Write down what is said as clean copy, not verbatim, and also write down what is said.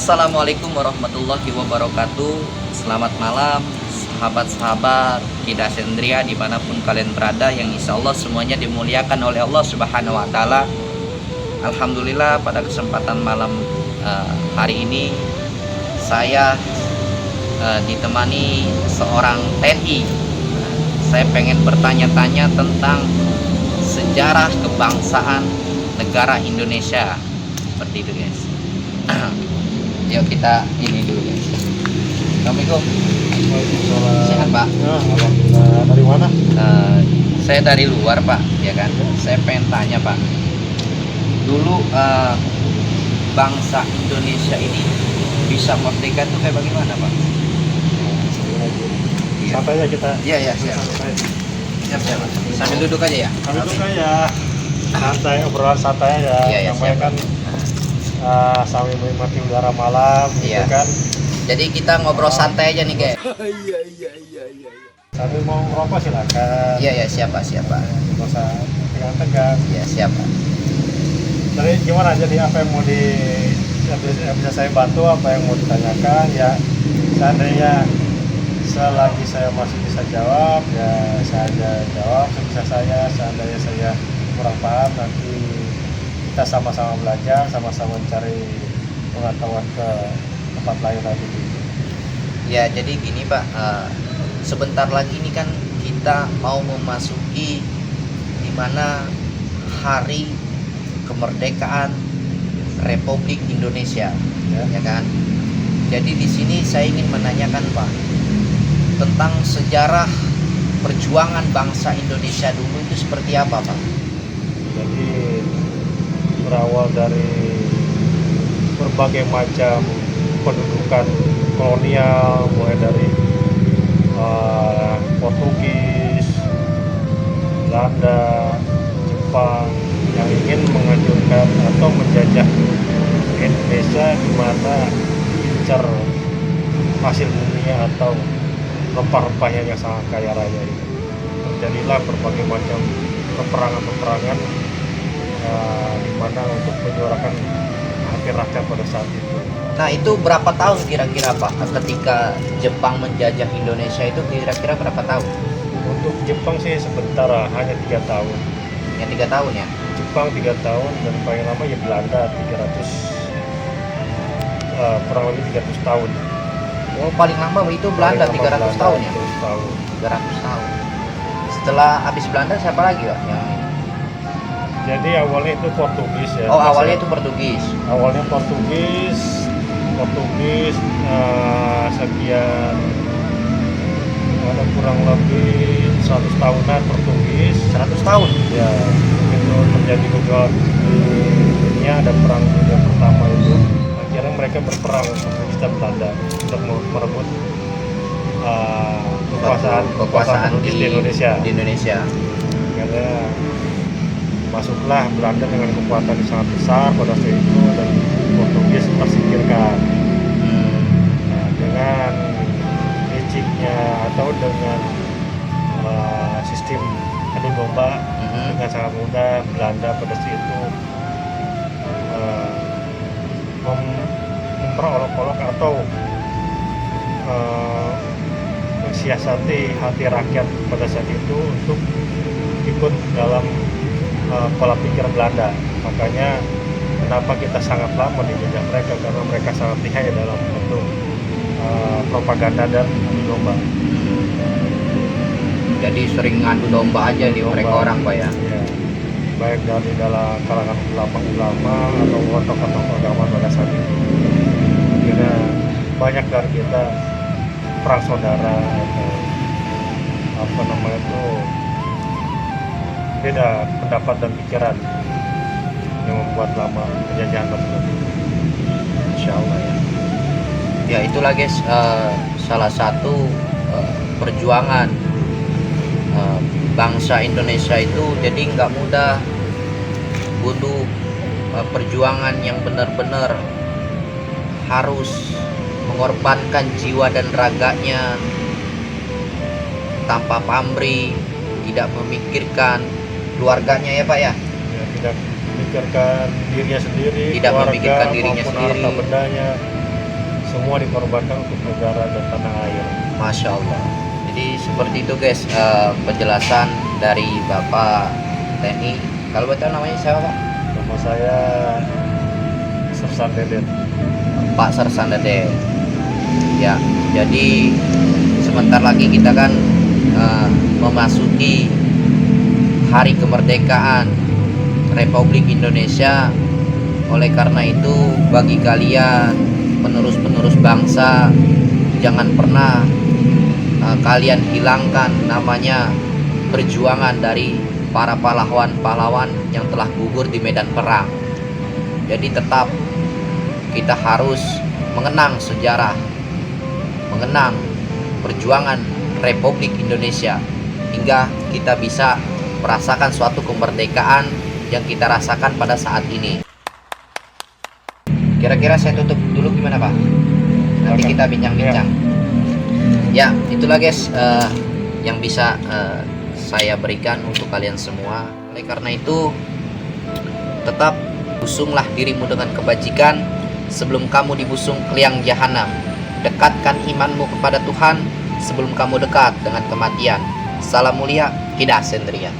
Assalamualaikum warahmatullahi wabarakatuh. Selamat malam sahabat-sahabat Kida Sendria dimanapun kalian berada, yang insya Allah semuanya dimuliakan oleh Allah Subhanahu wa Ta'ala. Alhamdulillah pada kesempatan malam hari ini saya ditemani seorang TNI. Saya pengen bertanya-tanya tentang sejarah kebangsaan negara Indonesia. Seperti itu guys. Yuk kita ini dulu guys. Assalamualaikum. Sehat Pak? Ya, alhamdulillah. Dari mana? Saya dari luar Pak, ya kan. Saya pengen tanya Pak. Dulu bangsa Indonesia ini bisa merdeka tuh kayak bagaimana Pak? Santai aja kita. Iya siap. Siap. Sambil duduk aja ya. Kami tuh kayak santai, obrolan santai aja. Iya, Namanya siap. kan sambil menikmati udara malam, Iya. gitu kan. Jadi kita ngobrol santai aja nih guys. Sambil mau ngerokok silakan. Iya siap Pak. Nggak usah tegang-tegang. Iya siap Pak. Jadi gimana? Jadi apa yang mau yang bisa saya bantu, apa yang mau ditanyakan ya. Seandainya selagi saya masih bisa jawab ya saya jawab sebisa saya. Seandainya saya kurang paham, nanti kita sama-sama belajar, sama-sama mencari pengetahuan ke tempat lain lagi. Ya jadi gini Pak, sebentar lagi ini kan kita mau memasuki dimana hari kemerdekaan Republik Indonesia, ya kan? Jadi di sini saya ingin menanyakan Pak tentang sejarah perjuangan bangsa Indonesia dulu itu seperti apa Pak? Jadi berawal dari berbagai macam pendudukan kolonial, mulai dari Portugis, Belanda, Jepang yang ingin menghancurkan atau menjajah Indonesia, di mana incar hasil buminya atau rempah-rempahnya yang sangat kaya raya itu. Terjadilah berbagai macam peperangan di mana untuk menyuarakan hati rakyat pada saat itu. Nah itu berapa tahun kira-kira Pak ketika Jepang menjajah Indonesia itu kira-kira berapa tahun? Untuk Jepang sih sebentar, hanya 3 tahun. Ya 3 tahun ya? Jepang 3 tahun, dan paling lama ya Belanda 300, kurang lebih 300 tahun. Oh paling lama itu Belanda Paling lama 300 tahun ya? 300 tahun. 300 tahun. Setelah habis Belanda siapa lagi Pak? Yang ini? Jadi awalnya itu Portugis ya. Oh awalnya itu Portugis. Awalnya Portugis sekian ada kurang lebih 100 tahunan Portugis. 100 tahun? Ya, itu terjadi beberapa dunia, ada perang dunia pertama itu. Akhirnya mereka berperang Portugis dan Belanda untuk merebut kekuasaan Portugis di Indonesia. Karena masuklah Belanda dengan kekuatan yang sangat besar pada saat itu, dan Portugis tersingkirkan. Nah, dengan liciknya atau dengan sistem adu domba, dengan sangat mudah Belanda pada saat itu memperolok-olok atau mensiasati hati rakyat pada saat itu untuk ikut dalam pola pikir Belanda. Makanya kenapa kita sangat lama dijajah mereka, karena mereka sangat lihai dalam bentuk propaganda dan adu domba. Jadi sering ngadu domba aja di mereka orang Pak ya? Ya, baik dari dalam kalangan ulama atau tokoh-tokoh agama pada saat itu. Karena banyak dari kita perang saudara atau apa namanya itu, beda pendapat dan pikiran yang membuat lama penjajahan tersebut. Insya Allah ya. Ya itulah guys, salah satu perjuangan bangsa Indonesia itu. Jadi nggak mudah, butuh perjuangan yang benar-benar harus mengorbankan jiwa dan raganya tanpa pamrih, tidak memikirkan keluarganya ya Pak ya? Ya, tidak memikirkan dirinya sendiri, Tidak keluarga, memikirkan dirinya maupun sendiri. harta bendanya, semua dikorbankan untuk negara dan tanah air. Masya Allah. Jadi seperti itu guys, penjelasan dari Bapak TNI. Kalau betul namanya siapa Pak? Nama saya Sersan Deden. Pak Sersan Deden. Ya, jadi sebentar lagi kita kan memasuki hari kemerdekaan Republik Indonesia. Oleh karena itu, bagi kalian penerus-penerus bangsa, jangan pernah kalian hilangkan namanya perjuangan dari para pahlawan-pahlawan yang telah gugur di medan perang. Jadi tetap kita harus mengenang sejarah, mengenang perjuangan Republik Indonesia hingga kita bisa merasakan suatu kemerdekaan yang kita rasakan pada saat ini. Kira-kira saya tutup dulu gimana Pak? Nanti kita bincang-bincang. Ya, itulah guys yang bisa saya berikan untuk kalian semua. Oleh karena itu, tetap busunglah dirimu dengan kebajikan sebelum kamu dibusung ke liang jahanam. Dekatkan imanmu kepada Tuhan sebelum kamu dekat dengan kematian. Salam mulia, Hidah Sendirian.